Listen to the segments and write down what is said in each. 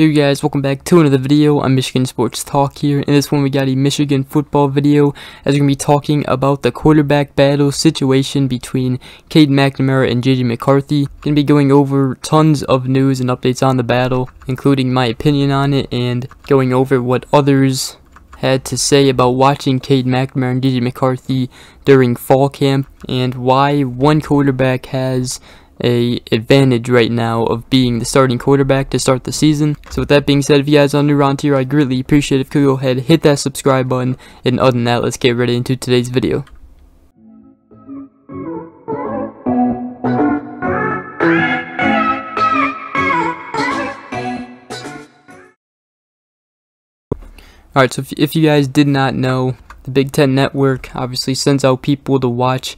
Hey guys, welcome back to another video. I'm Michigan Sports Talk here. In this one we got a Michigan football video as we're going to be talking about the quarterback battle situation between Cade McNamara and JJ McCarthy. Going to be going over tons of news and updates on the battle, including my opinion on it and going over what others had to say about watching Cade McNamara and JJ McCarthy during fall camp and why one quarterback has a advantage right now of being the starting quarterback to start the season. So with that being said, if you guys are new around here, I greatly appreciate it if you could go ahead and hit that subscribe button. And other than that, let's get right into today's video. Alright, so if you guys did not know, the Big Ten Network obviously sends out people to watch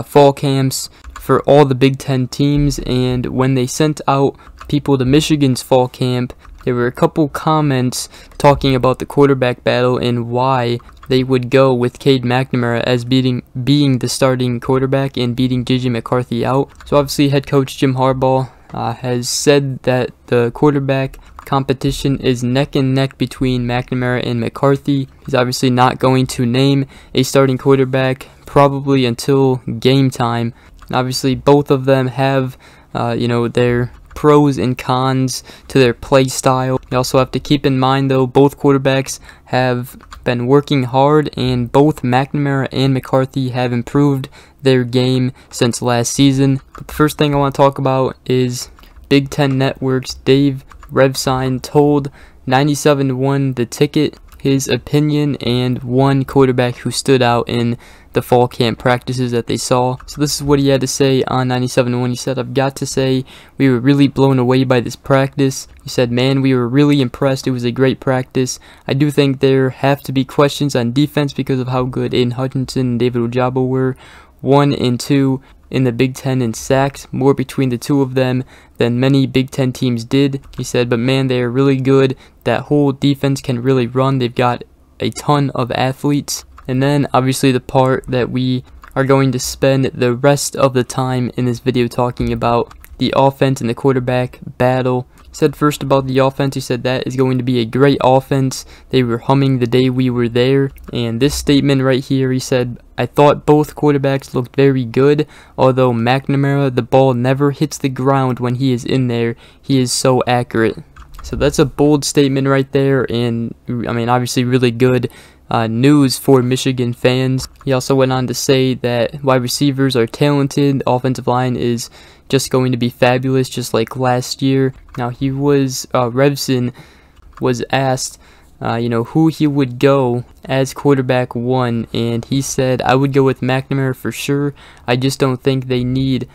fall camps for all the Big Ten teams, and when they sent out people to Michigan's fall camp, there were a couple comments talking about the quarterback battle and why they would go with Cade McNamara as being the starting quarterback and beating JJ McCarthy out. So obviously head coach Jim Harbaugh has said that the quarterback competition is neck and neck between McNamara and McCarthy. He's obviously not going to name a starting quarterback probably until game time. Obviously both of them have their pros and cons to their play style. You also have to keep in mind though, both quarterbacks have been working hard and both McNamara and McCarthy have improved their game since last season. But the first thing I want to talk about is Big Ten Network's Dave Revsine told 97-1 The Ticket his opinion and one quarterback who stood out in the fall camp practices that they saw. So this is what he had to say on 97-1. He said, "I've got to say, we were really blown away by this practice." He said, "Man, we were really impressed. It was a great practice. I do think there have to be questions on defense because of how good Aiden Hutchinson and David Ojabo were. 1 and 2 in the Big Ten in sacks, more between the two of them than many Big Ten teams did." He said, "But man, they are really good. That whole defense can really run. They've got a ton of athletes." And then obviously the part that we are going to spend the rest of the time in this video talking about, the offense and the quarterback battle. He said first about the offense, he said that is going to be a great offense. They were humming the day we were there. And this statement right here, he said, "I thought both quarterbacks looked very good, although McNamara, the ball never hits the ground when he is in there. He is so accurate." So that's a bold statement right there, and I mean obviously really good news for Michigan fans. He also went on to say that wide receivers are talented, offensive line is just going to be fabulous just like last year. Now Revsine was asked who he would go as quarterback 1, and he said, "I would go with McNamara for sure. I just don't think they need.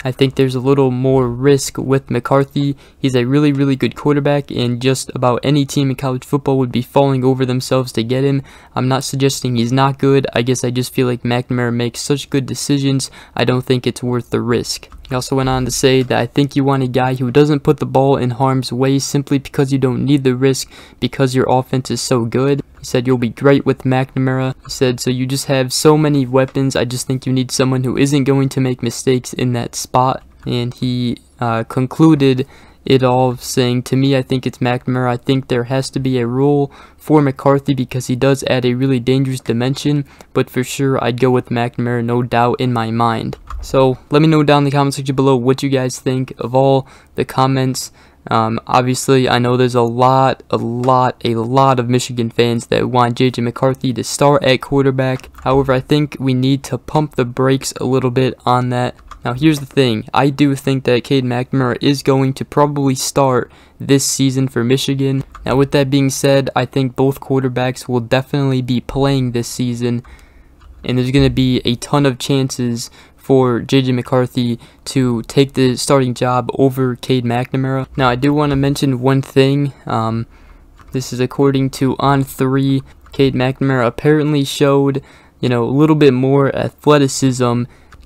I think there's a little more risk with McCarthy. He's a really, really good quarterback, and just about any team in college football would be falling over themselves to get him. I'm not suggesting he's not good. I guess I just feel like McNamara makes such good decisions. I don't think it's worth the risk." He also went on to say that I think you want a guy who doesn't put the ball in harm's way simply because you don't need the risk because your offense is so good. He said you'll be great with McNamara. He said, "So you just have so many weapons. I just think you need someone who isn't going to make mistakes in that spot." And he concluded it all saying, "To me, I think it's McNamara. I think there has to be a role for McCarthy because he does add a really dangerous dimension, but for sure I'd go with McNamara, no doubt in my mind." So let me know down in the comment section below what you guys think of all the comments. Obviously I know there's a lot of Michigan fans that want JJ McCarthy to start at quarterback. However, I think we need to pump the brakes a little bit on that. Now here's the thing, I do think that Cade McNamara is going to probably start this season for Michigan. Now with that being said, I think both quarterbacks will definitely be playing this season, and there's going to be a ton of chances for JJ McCarthy to take the starting job over Cade McNamara. Now I do want to mention one thing, this is according to On3, Cade McNamara apparently showed a little bit more athleticism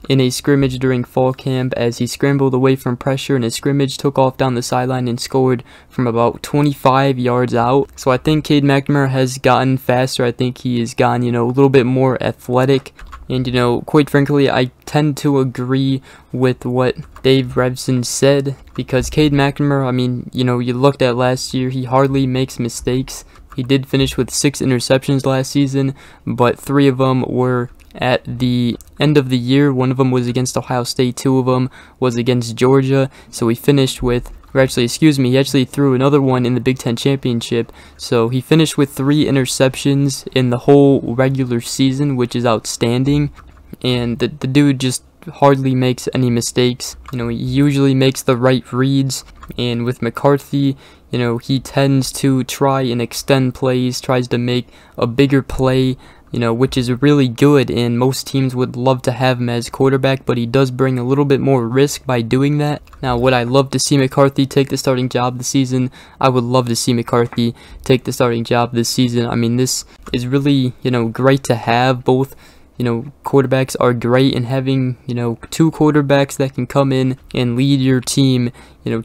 in a scrimmage during fall camp as he scrambled away from pressure in a scrimmage, took off down the sideline and scored from about 25 yards out. So I think Cade McNamara has gotten faster. I think he has gotten a little bit more athletic. And, quite frankly, I tend to agree with what Dave Revson said, because Cade McNamara, I mean, you looked at last year, he hardly makes mistakes. He did finish with 6 interceptions last season, but 3 of them were at the end of the year. 1 of them was against Ohio State, 2 of them was against Georgia. So he finished with, he actually threw another one in the Big Ten Championship. So he finished with 3 interceptions in the whole regular season, which is outstanding. And the dude just hardly makes any mistakes. He usually makes the right reads. And with McCarthy, he tends to try and extend plays, tries to make a bigger play, which is really good, and most teams would love to have him as quarterback, but he does bring a little bit more risk by doing that. Now, would I love to see McCarthy take the starting job this season? I would love to see McCarthy take the starting job this season. I mean, this is really, great to have. Both, quarterbacks are great, and having, 2 quarterbacks that can come in and lead your team,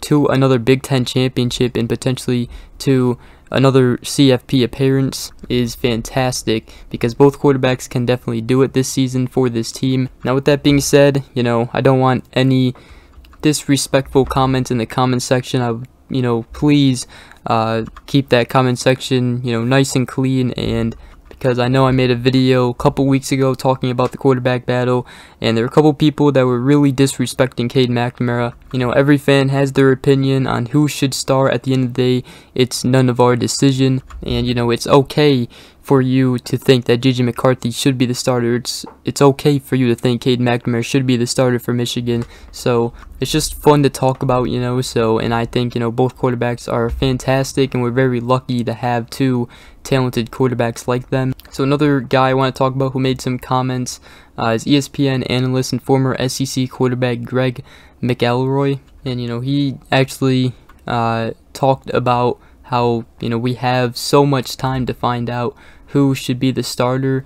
to another Big Ten championship and potentially to another CFP appearance is fantastic, because both quarterbacks can definitely do it this season for this team. Now, with that being said, I don't want any disrespectful comments in the comment section. Please keep that comment section, nice and clean, and because I know I made a video a couple weeks ago talking about the quarterback battle, and there were a couple people that were really disrespecting Cade McNamara. Every fan has their opinion on who should start. At the end of the day, it's none of our decision, and it's okay for you to think that J.J. McCarthy should be the starter. It's okay for you to think Cade McNamara should be the starter for Michigan. So it's just fun to talk about, and I think, both quarterbacks are fantastic, and we're very lucky to have 2 talented quarterbacks like them. So another guy I want to talk about who made some comments is ESPN analyst and former SEC quarterback Greg McElroy. And, he actually talked about how, we have so much time to find out who should be the starter.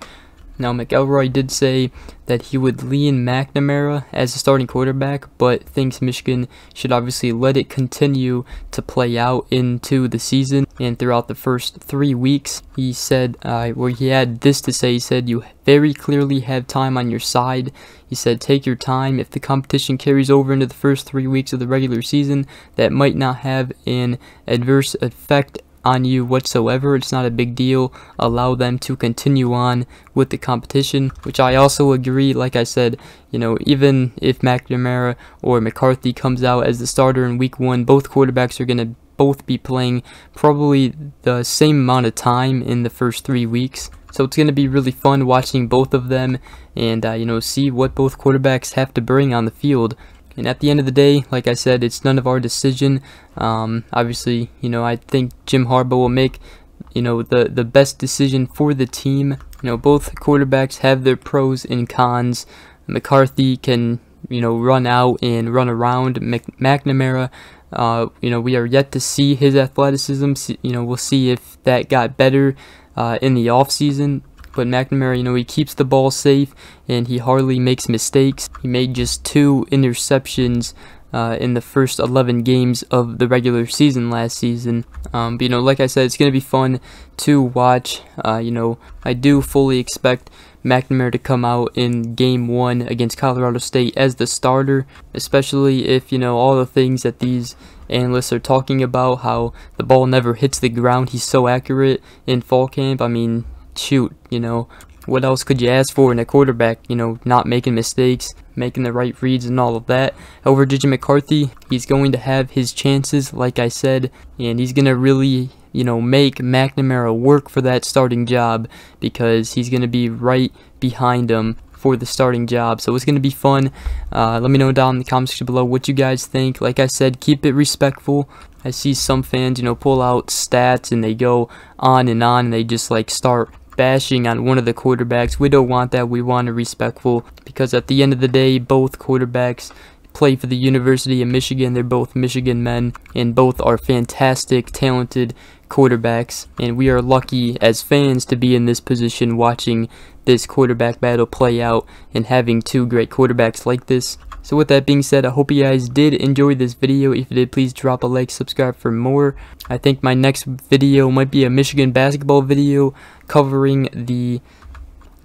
Now, McElroy did say that he would lean McNamara as the starting quarterback, but thinks Michigan should obviously let it continue to play out into the season and throughout the first 3 weeks. He said, he had this to say. He said, "You very clearly have time on your side." He said, "Take your time. If the competition carries over into the first 3 weeks of the regular season, that might not have an adverse effect on you whatsoever. It's not a big deal. Allow them to continue on with the competition," which I also agree. Like I said, even if McNamara or McCarthy comes out as the starter in week 1, both quarterbacks are going to both be playing probably the same amount of time in the first 3 weeks. So it's going to be really fun watching both of them and, see what both quarterbacks have to bring on the field. And at the end of the day, like I said, it's none of our decision. Obviously, I think Jim Harbaugh will make, the best decision for the team. Both quarterbacks have their pros and cons. McCarthy can, run out and run around. McNamara, we are yet to see his athleticism. We'll see if that got better in the offseason. But McNamara, he keeps the ball safe, and he hardly makes mistakes. He made just 2 interceptions in the first 11 games of the regular season last season. But, like I said, it's going to be fun to watch. I do fully expect McNamara to come out in game 1 against Colorado State as the starter, especially if, all the things that these analysts are talking about, how the ball never hits the ground. He's so accurate in fall camp. I mean, shoot, what else could you ask for in a quarterback? Not making mistakes, making the right reads and all of that. However, J.J. McCarthy, he's going to have his chances, like I said, and he's going to really, make McNamara work for that starting job, because he's going to be right behind him for the starting job. So it's going to be fun. Let me know down in the comment section below what you guys think. Like I said, keep it respectful. I see some fans, pull out stats and they go on and they just start bashing on one of the quarterbacks. We don't want that. We want it respectful, because at the end of the day, both quarterbacks play for the University of Michigan. They're both Michigan men, and both are fantastic, talented quarterbacks, and we are lucky as fans to be in this position watching this quarterback battle play out and having 2 great quarterbacks like this. So with that being said, I hope you guys did enjoy this video. If you did, please drop a like, subscribe for more. I think my next video might be a Michigan basketball video covering the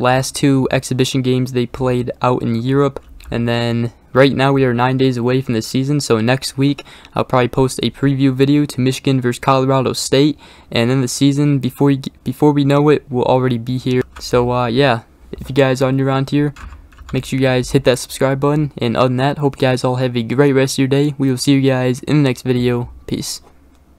last 2 exhibition games they played out in Europe. And then right now we are 9 days away from the season, so next week I'll probably post a preview video to Michigan versus Colorado State, and then the season, before we know it, will already be here. So yeah, if you guys are new around here, make sure you guys hit that subscribe button, and other than that, hope you guys all have a great rest of your day. We will see you guys in the next video. Peace.